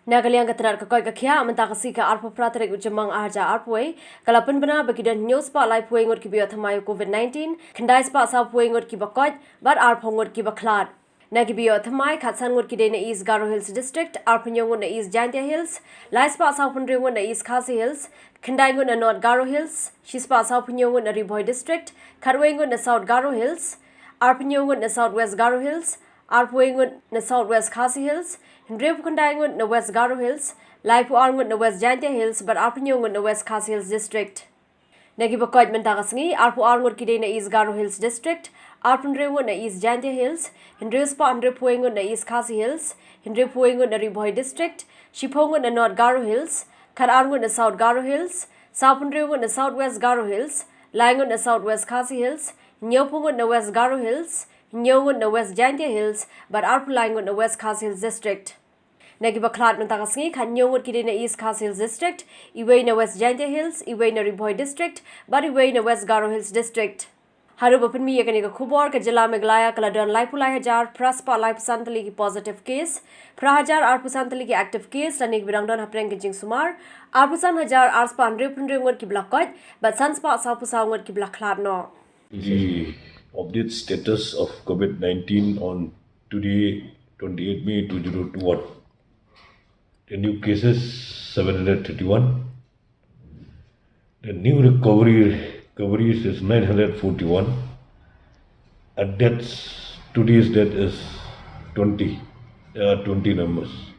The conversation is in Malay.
Nagaliang katanar ka Koit ka kya Mynta kasi ka arpo pratere ujamang arja arpoi kalapan bana bagidan news pa live puing ngut kibiyo thamayo COVID-19 khandai spa sa puing ngut kiba Koit bar arpo ngut kiba khlad nagibiyo thamai khatsan ngut kide na East Garo Hills district arpo ngut na East Jantia Hills lai spa sa punre ngut na East RiKhasi Hills khandai ngut na North Garo Hills shispa sa punyo ngut na Riboy district kharwe ngut na South Garo Hills arpo ngut na South West Garo Hills arpo ngut na South West RiKhasi Hills Ndrep kundai ngut na West Garo Hills, Laipu ngut na West Jantia Hills, but Arpunyo ngut na West RiKhasi Hills District. Nagi ba Koit Mynta kasingi, Arpu ngut kide na East Garo Hills District, Arpunre ngut na East Jantia Hills, Ndrep spa Ndrep ngut na East RiKhasi Hills, Ndrep ngut na Riboy District, Shipo ngut na North Garo Hills, Khar ngut na South Garo Hills, Sapunre ngut na South West Garo Hills, Lai ngut na South West RiKhasi Hills, Nyopu ngut na West Garo Hills, Ngut na West Jantia Hills, but Arpulai ngut na West RiKhasi Hills District. Nagi ba khlad Mynta kasingi khan ngut kide na East RiKhasi Hills District, iway na West Jantia Hills, iway na Riboy District, but iway na West Garo Hills District. Haru bapin mi yakani ka khubor ka jila Meghalaya kaladon laipulai hajar praspa laip santali ki positive case, prahajar arpusantali ki active case lanik birangdon hapreng ki jing sumar, arpusan hajar arspa Ndrep ngut ki blakot, but sanspa sapusa ngut ki blakhlad no. The update status of COVID-19 on today, 28 May 2021. The new cases 731. The new recoveries is 941. And deaths, today's death is 20. There are 20 numbers.